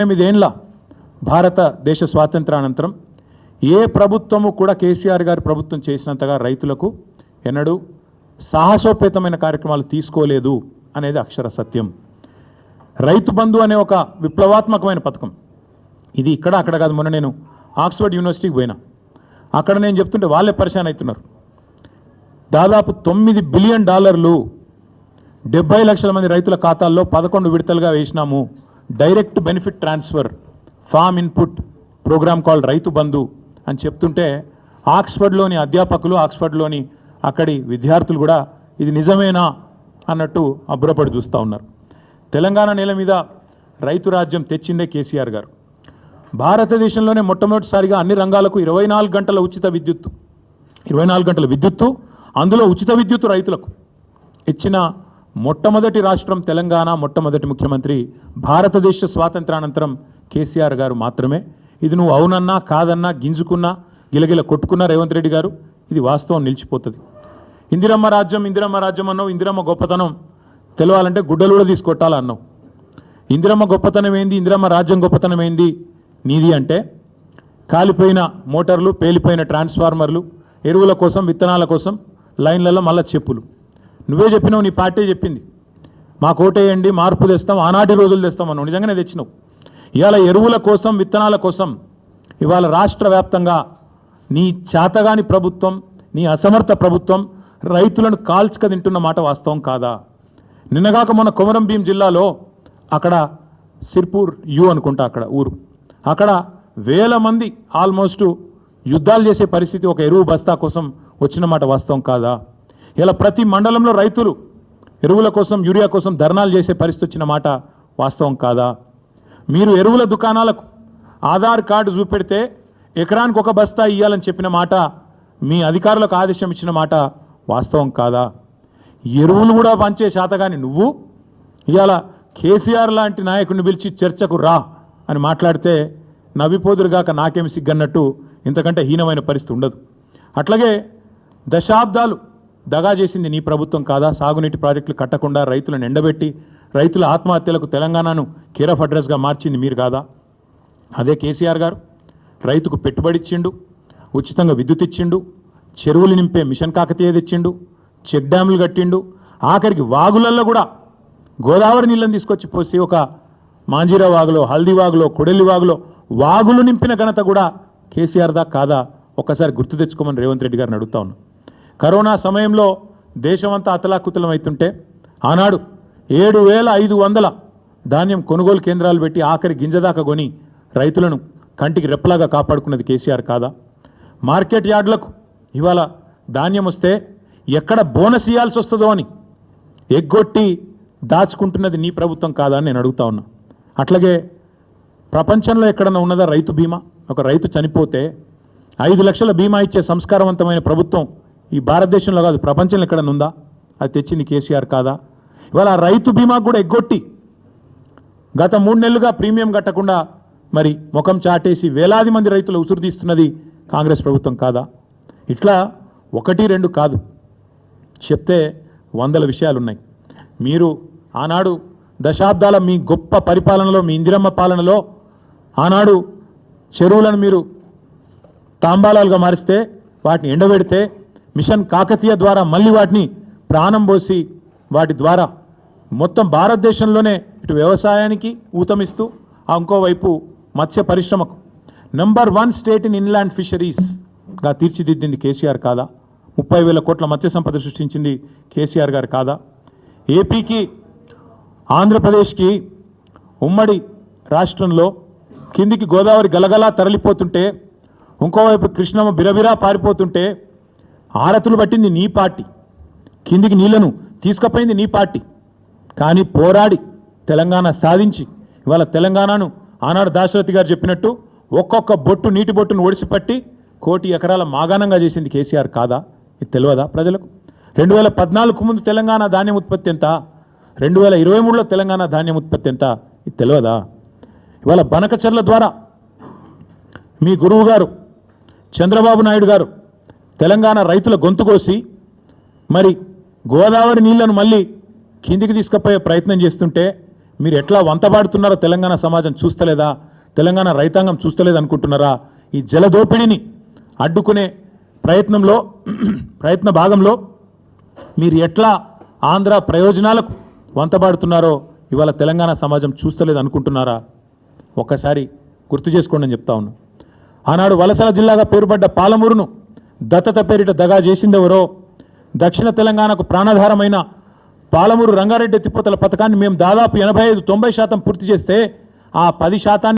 8 భారతదేశ స్వాతంత్రానంతరం ఏ ప్రభుత్వము కూడా కేసీఆర్ గారి ప్రభుత్వం చేసినంతగా రైతులకు ఎన్నడూ సాహసోపేతమైన కార్యక్రమాలు తీసుకోలేదు అనేది అక్షర సత్యం. రైతు బంధు అనే ఒక విప్లవాత్మకమైన పథకం ఇది ఇక్కడ అక్కడ కాదు. మొన్న నేను ఆక్స్ఫర్డ్ యూనివర్సిటీకి పోయినా, అక్కడ నేను చెప్తుంటే వాళ్ళే పరిశాన్ అవుతున్నారు. దాదాపు $9 బిలియన్ 70 లక్షల మంది రైతుల ఖాతాల్లో 11 విడతలుగా వేసినాము. Direct benefit transfer farm input programme called Rythu Bandhu అని చెప్తుంటే ఆక్స్ఫర్డ్లోని అధ్యాపకులు, ఆక్స్ఫర్డ్లోని అక్కడి విద్యార్థులు కూడా ఇది నిజమేనా అన్నట్టు అబ్బురపడి చూస్తూ ఉన్నారు. తెలంగాణ నేల మీద రైతు రాజ్యం తెచ్చిందే కేసీఆర్ గారు. భారతదేశంలోనే మొట్టమొదటిసారిగా అన్ని రంగాలకు 24 గంటల ఉచిత విద్యుత్తు, 24 గంటల విద్యుత్తు, అందులో ఉచిత విద్యుత్తు రైతులకు ఇచ్చిన మొట్టమొదటి రాష్ట్రం తెలంగాణ. మొట్టమొదటి ముఖ్యమంత్రి భారతదేశ స్వాతంత్రానంతరం కేసీఆర్ గారు మాత్రమే. ఇది నువ్వు అవునన్నా కాదన్నా, గింజుకున్నా గిలగిల కొట్టుకున్నా రేవంత్ రెడ్డి గారు, ఇది వాస్తవం నిలిచిపోతుంది. ఇందిరమ్మ రాజ్యం అన్నావు. ఇందిరమ్మ గొప్పతనం తెలవాలంటే గుడ్డలు కూడా తీసుకొట్టాలన్నావు. ఇందిరమ్మ గొప్పతనం ఏంది, ఇందిరమ్మ రాజ్యం గొప్పతనం ఏంది నీది అంటే కాలిపోయిన మోటార్లు, పేలిపోయిన ట్రాన్స్ఫార్మర్లు, ఎరువుల కోసం, విత్తనాల కోసం లైన్లలో మళ్ళా చెప్పులు. నువ్వే చెప్పినావు, నీ పార్టీ చెప్పింది, మాకు ఓటేయండి, మార్పు తెస్తాం, ఆనాటి రోజులు తెస్తామన్నావు. నిజంగానే తెచ్చినావు. ఇవాళ ఎరువుల కోసం, విత్తనాల కోసం ఇవాళ రాష్ట్ర వ్యాప్తంగా నీ చేతగాని ప్రభుత్వం, నీ అసమర్థ ప్రభుత్వం రైతులను కాల్చుక తింటున్న మాట వాస్తవం కాదా? నిన్నగాక మొన్న కొమరం భీం జిల్లాలో అక్కడ సిర్పూర్ అనుకుంటా అక్కడ ఊరు, అక్కడ వేల మంది ఆల్మోస్ట్ యుద్ధాలు చేసే పరిస్థితి ఒక ఎరువు బస్తా కోసం వచ్చిన మాట వాస్తవం కాదా? ఇలా ప్రతి మండలంలో రైతులు ఎరువుల కోసం, యూరియా కోసం ధర్నాలు చేసే పరిస్థితి వచ్చిన మాట వాస్తవం కాదా? మీరు ఎరువుల దుకాణాలకు ఆధార్ కార్డు చూపెడితే ఎకరానికి ఒక బస్తా ఇవ్వాలని చెప్పిన మాట, మీ అధికారులకు ఆదేశం ఇచ్చిన మాట వాస్తవం కాదా? ఎరువులు కూడా పంచే శాతగాని నువ్వు ఇవాళ కేసీఆర్ లాంటి నాయకుడిని పిలిచి చర్చకు రా అని మాట్లాడితే నవ్విపోదురుగాక నాకేమి సిగ్గన్నట్టు ఇంతకంటే హీనమైన పరిస్థితి ఉండదు. అట్లాగే దశాబ్దాలు దగా చేసింది నీ ప్రభుత్వం కాదా? సాగునీటి ప్రాజెక్టులు కట్టకుండా రైతులను ఎండబెట్టి రైతుల ఆత్మహత్యలకు తెలంగాణను కేర్ ఆఫ్ అడ్రస్గా మార్చింది మీరు కాదా? అదే కేసీఆర్ గారు రైతుకు పెట్టుబడి ఇచ్చిండు, ఉచితంగా విద్యుత్ ఇచ్చిండు, చెరువులు నింపే మిషన్ కాకతీయ తెచ్చిండు, చెక్ డ్యాములు కట్టిండు, ఆఖరికి వాగులల్లో కూడా గోదావరి నీళ్ళని తీసుకొచ్చి పోసి ఒక మాంజీరా వాగులో, హల్దీ వాగులో, కొడెల్లి వాగులో వాగులు నింపిన ఘనత కూడా కేసీఆర్ దా కాదా? ఒక్కసారి గుర్తు తెచ్చుకోమని రేవంత్ రెడ్డి గారిని అడుగుతా ఉన్నా. కరోనా సమయంలో దేశమంతా అతలాకుతలం అవుతుంటే ఆనాడు 7,500 ధాన్యం కొనుగోలు కేంద్రాలు పెట్టి ఆఖరి గింజదాకా కొని రైతులను కంటికి రెప్పలాగా కాపాడుకున్నది కేసీఆర్ కాదా? మార్కెట్ యార్డులకు ఇవాళ ధాన్యం వస్తే ఎక్కడ బోనస్ ఇవ్వాల్సి వస్తుందో అని ఎగ్గొట్టి దాచుకుంటున్నది నీ ప్రభుత్వం కాదా అని నేను అడుగుతా ఉన్నా. అట్లాగే ప్రపంచంలో ఎక్కడన్నా ఉన్నదా రైతు బీమా? ఒక రైతు చనిపోతే 5 లక్షల బీమా ఇచ్చే సంస్కారవంతమైన ప్రభుత్వం ఈ భారతదేశంలో కాదు, ప్రపంచంలో ఎక్కడన్నా ఉందా? అది తెచ్చింది కేసీఆర్ కాదా? ఇవాళ రైతు బీమా కూడా ఎగ్గొట్టి గత 3 నెలలుగా ప్రీమియం కట్టకుండా మరి ముఖం చాటేసి వేలాది మంది రైతులు ఉసురు తీస్తున్నది కాంగ్రెస్ ప్రభుత్వం కాదా? ఇట్లా 1, 2 కాదు, చెప్తే 100 విషయాలున్నాయి. మీరు ఆనాడు దశాబ్దాల మీ గొప్ప పరిపాలనలో, మీ ఇందిరమ్మ పాలనలో ఆనాడు చెరువులను మీరు తాంబాలాలుగా మారిస్తే, వాటిని ఎండబెడితే, మిషన్ కాకతీయ ద్వారా మళ్ళీ వాటిని ప్రాణం పోసి వాటి ద్వారా మొత్తం భారతదేశంలోనే ఇటు వ్యవసాయానికి ఊతమిస్తూ ఇంకోవైపు మత్స్య పరిశ్రమకు నెంబర్ 1 స్టేట్ ఇన్ ఇన్లాండ్ ఫిషరీస్గా తీర్చిదిద్దింది కేసీఆర్ కాదా? 30,000 కోట్ల మత్స్య సంపద సృష్టించింది కేసీఆర్ గారు కాదా? ఏపీకి, ఆంధ్రప్రదేశ్కి ఉమ్మడి రాష్ట్రంలో కిందికి గోదావరి గలగలా తరలిపోతుంటే, ఇంకోవైపు కృష్ణమ్మ బిరబిరా పారిపోతుంటే ఆరతులు పట్టింది నీ పార్టీ, కిందికి నీళ్లను తీసుకుపోయింది నీ పార్టీ. కానీ పోరాడి తెలంగాణ సాధించి ఇవాళ తెలంగాణను ఆనాడు దాశరథి గారు చెప్పినట్టు ఒక్కొక్క బొట్టు, నీటి బొట్టును ఒడిసిపట్టి 1 కోటి ఎకరాల మాగాణంగా చేసింది కేసీఆర్ కాదా? ఇది తెలియదా ప్రజలకు? 2014 ముందు తెలంగాణ ధాన్యం ఉత్పత్తి ఎంత? 2023లో తెలంగాణ ధాన్యం ఉత్పత్తి ఎంత? ఇది తెలియదా? ఇవాళ బనకచర్ల ద్వారా మీ గురువు గారు చంద్రబాబు నాయుడు గారు తెలంగాణ రైతుల గొంతు కోసి మరి గోదావరి నీళ్లను మళ్ళీ కిందికి తీసుకుపోయే ప్రయత్నం చేస్తుంటే మీరు ఎట్లా వంతబాడుతున్నారో తెలంగాణ సమాజం చూస్తలేదా, తెలంగాణ రైతాంగం చూస్తలేదు అనుకుంటున్నారా? ఈ జలదోపిడిని అడ్డుకునే ప్రయత్న భాగంలో మీరు ఎట్లా ఆంధ్ర ప్రయోజనాలకు వంతబాడుతున్నారో ఇవాళ తెలంగాణ సమాజం చూస్తలేదు అనుకుంటున్నారా? ఒక్కసారి గుర్తు చేసుకోండి అని చెప్తా ఉన్నాను. ఆనాడు వలసల జిల్లాగా పేరుపడ్డ పాలమూరును దత్తత పేరిట దగా చేసిందెవరో, దక్షిణ తెలంగాణకు ప్రాణాధారమైన పాలమూరు రంగారెడ్డి ఎత్తిపోతల పథకాన్ని మేము దాదాపు 85-90% పూర్తి చేస్తే ఆ 10%